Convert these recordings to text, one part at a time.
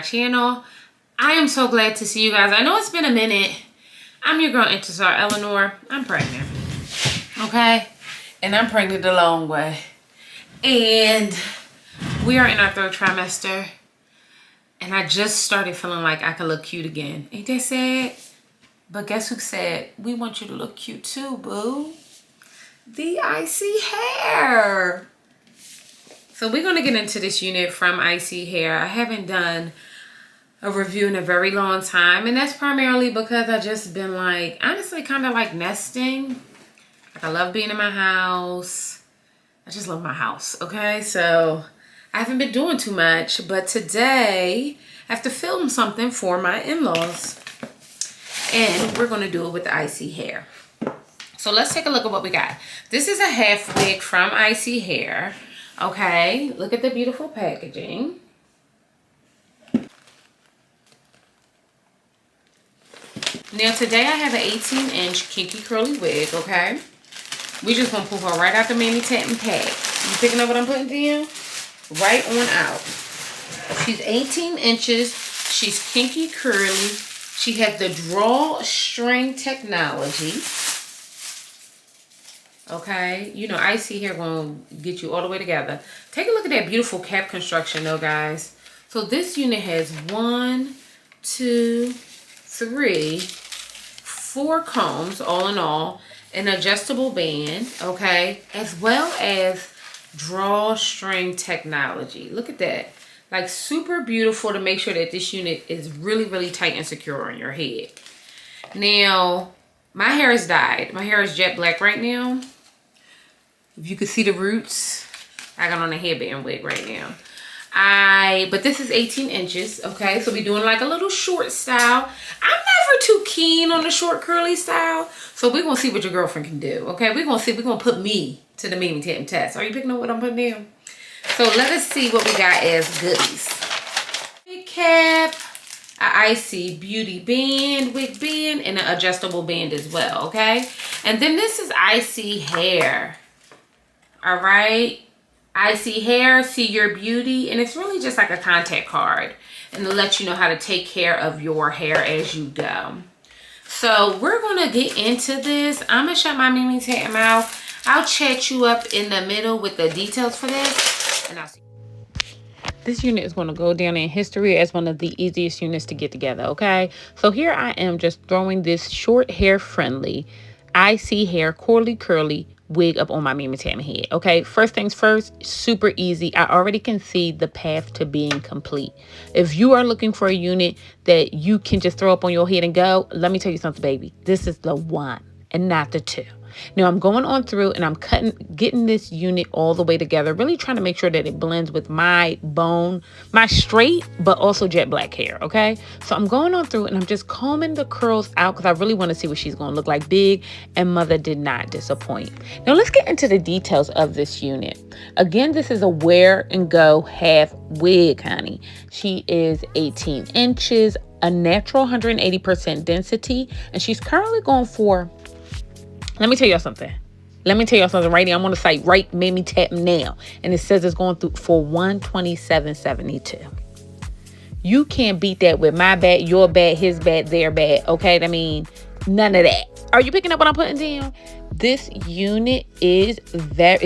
channel. I am so glad to see you guys. I know it's been a minute. I'm your girl Intisar, Eleanor. I'm pregnant, okay? And I'm pregnant the long way. And we are in our 3rd trimester. And I just started feeling like I could look cute again. Ain't that sad? But guess who said, we want you to look cute too, boo? The ISEE Hair. So we're going to get into this unit from ISEE Hair. I haven't done a review in a very long time. And that's primarily because I just been like, honestly, kind of like nesting. Like I love being in my house. I just love my house, okay? So I haven't been doing too much. But today, I have to film something for my in-laws. And we're going to do it with the ISEE Hair. So let's take a look at what we got. This is a half wig from ISEE Hair. Okay, look at the beautiful packaging. Now today I have an 18-inch kinky curly wig, okay? We just gonna pull her right out the Mammy Tatton pack. You picking up what I'm putting down? Right on out. She's 18 inches. She's kinky curly. She has the drawstring technology. Okay, you know, ISEE Hair gonna get you all the way together. Take a look at that beautiful cap construction though, guys. So this unit has 1, 2, 3, 4 combs, all in all, an adjustable band, okay, as well as drawstring technology. Look at that. Like super beautiful to make sure that this unit is really, really tight and secure on your head. Now, my hair is dyed. My hair is jet black right now. If you could see the roots, I got on a headband wig right now. But this is 18 inches, okay? So we're doing like a little short style. I'm never too keen on the short curly style. So we're gonna see what your girlfriend can do, okay? We're gonna put me to the Mammy Tatton test. Are you picking up what I'm putting down? So let us see what we got as goodies. Wig cap, a ISEE Beauty band, wig band, and an adjustable band as well, okay? And then this is ISEE Hair. All right, ISEE Hair, see your beauty, and it's really just like a contact card, and to let you know how to take care of your hair as you go. So we're gonna get into this. I'm gonna shut my Mammy Tatton mouth. I'll chat you up in the middle with the details for this, and I'll see. This unit is going to go down in history as one of the easiest units to get together, okay? So here I am just throwing this short hair friendly ISEE Hair curly wig up on my Mammy Tatton head, okay? First things first, super easy. I already can see the path to being complete. If you are looking for a unit that you can just throw up on your head and go, let me tell you something, baby. This is the one and not the two. Now I'm going on through and I'm getting this unit all the way together, really trying to make sure that it blends with my bone, my straight, but also jet black hair, okay? So I'm going on through and I'm just combing the curls out because I really want to see what she's going to look like. Big, and mother did not disappoint. Now let's get into the details of this unit. Again, this is a wear and go half wig, honey. She is 18 inches, a natural 180% density, and she's currently going for, let me tell y'all something. Let me tell y'all something right now. I'm on the site right Mammy Tatton now. And it says it's going through for $127.72. You can't beat that with my bad, your bad, his bad, their bad. Okay? I mean, none of that. Are you picking up what I'm putting down? This unit is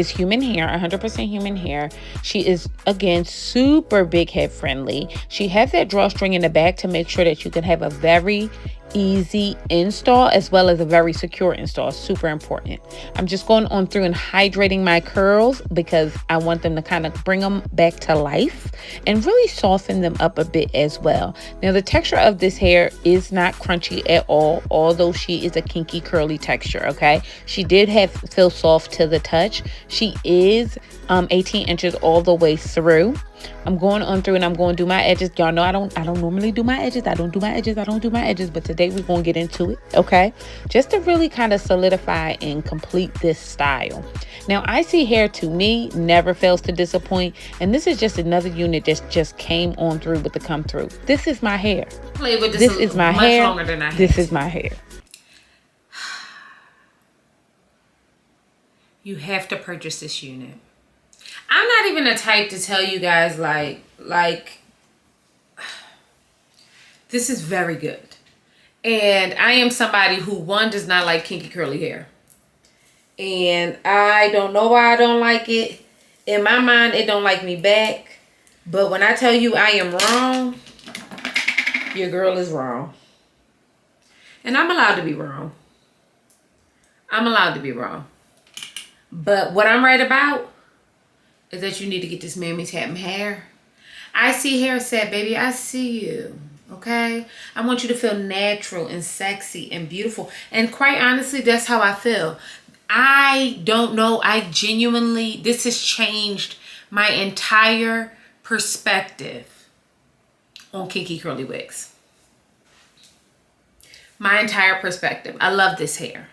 human hair, 100% human hair. She is, again, super big head friendly. She has that drawstring in the back to make sure that you can have a very easy install as well as a very secure install. Super important. I'm just going on through and hydrating my curls because I want them to kind of bring them back to life and really soften them up a bit as well. Now the texture of this hair is not crunchy at all, although she is a kinky curly texture, okay? She did feel soft to the touch. She is 18 inches all the way through. I'm going on through and I'm going to do my edges. Y'all know I don't normally do my edges. I don't do my edges, but today we're going to get into it, okay? Just to really kind of solidify and complete this style. Now, ISEE Hair to me never fails to disappoint, and this is just another unit that just came on through with the come through. This is my hair. This is my hair. This is my hair. You have to purchase this unit. I'm not even the type to tell you guys like This is very good. And I am somebody who, one, does not like kinky curly hair. And I don't know why I don't like it. In my mind, it don't like me back. But when I tell you I am wrong, your girl is wrong. And I'm allowed to be wrong. I'm allowed to be wrong. But what I'm right about is that you need to get this Mammy Tapping hair. ISEE Hair said, baby, I see you. Okay? I want you to feel natural and sexy and beautiful. And quite honestly, that's how I feel. I don't know. I genuinely, this has changed my entire perspective on kinky curly wigs. My entire perspective. I love this hair.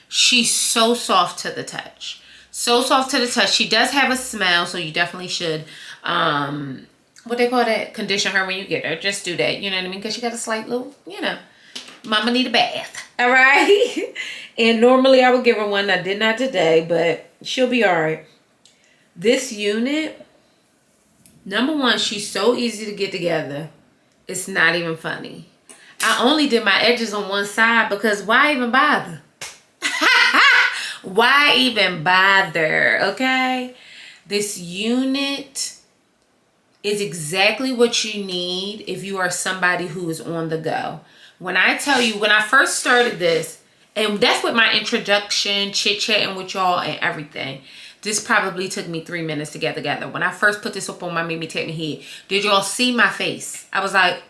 She's so soft to the touch. So soft to the touch. She does have a smell, so you definitely should, what they call that? Condition her when you get her. Just do that. You know what I mean? Because she got a slight little, you know, mama need a bath. All right? And normally I would give her one. I did not today, but she'll be all right. This unit, number one, she's so easy to get together. It's not even funny. I only did my edges on one side because why even bother? Why even bother? Okay? This unit is exactly what you need if you are somebody who is on the go. When I tell you, when I first started this, and that's with my introduction, chit-chatting with y'all and everything. This probably took me 3 minutes to get together. When I first put this up on my Mammy Tapping head, did y'all see my face? I was like,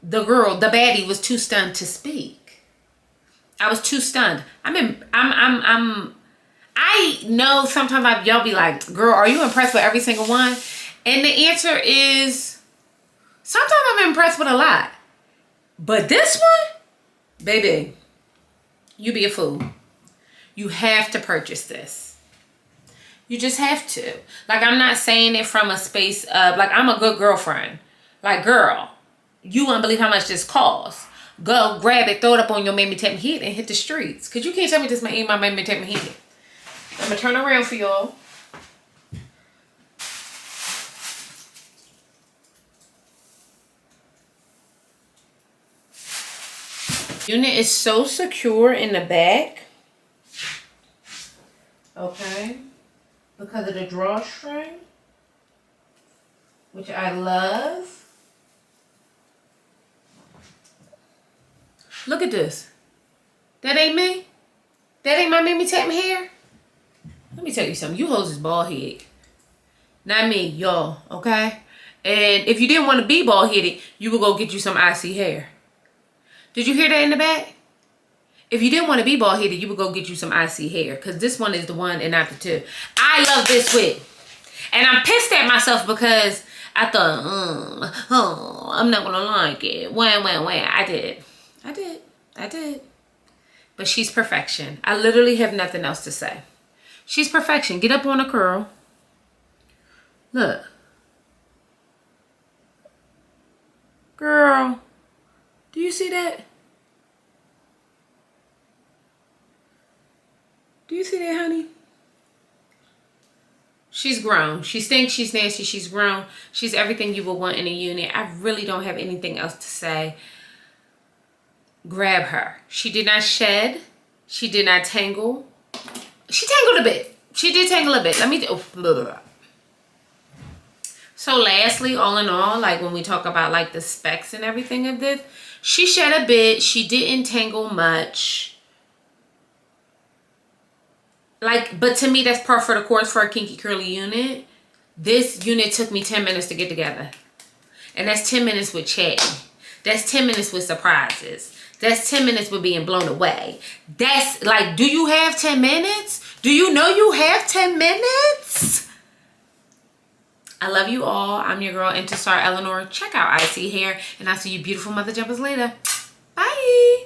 the girl, the baddie was too stunned to speak. I was too stunned. I know sometimes y'all be like, girl, are you impressed with every single one? And the answer is, sometimes I'm impressed with a lot. But this one, baby, you be a fool. You have to purchase this. You just have to. Like, I'm not saying it from a space of, like, I'm a good girlfriend. Like, girl, you wouldn't believe how much this costs. Go grab it, throw it up on your Mammy Tapping head and hit the streets. Because you can't tell me this ain't my Mammy Tapping head. I'm going to turn around for y'all. Unit is so secure in the back. Okay. Because of the drawstring, which I love. Look at this. That ain't me. That ain't my Mammy Tapping hair. Let me tell you something. You hoes is bald head. Not me, y'all. Okay? And if you didn't want to be bald headed, you would go get you some ISEE hair. Did you hear that in the back? If you didn't want to be bald headed, you would go get you some ISEE hair. Because this one is the one and not the two. I love this wig. And I'm pissed at myself because I thought, I'm not going to like it. I did. But she's perfection. I literally have nothing else to say. She's perfection. Get up on a curl. Look. Girl. Do you see that? Do you see that, honey? She's grown. She stinks. She's nasty. She's grown. She's everything you would want in a unit. I really don't have anything else to say. Grab her. She did not shed. She did not tangle. She tangled a bit. She did tangle a bit. Let me do. So lastly, all in all, like when we talk about like the specs and everything of this, she shed a bit. She didn't tangle much. Like, but to me, that's par for the course for a kinky curly unit. This unit took me 10 minutes to get together. And that's 10 minutes with chatting. That's 10 minutes with surprises. That's 10 minutes with being blown away. That's like, do you have 10 minutes? Do you know you have 10 minutes? I love you all. I'm your girl, Intisar Eleanor. Check out ISEE Hair. And I'll see you beautiful mother jumpers later. Bye.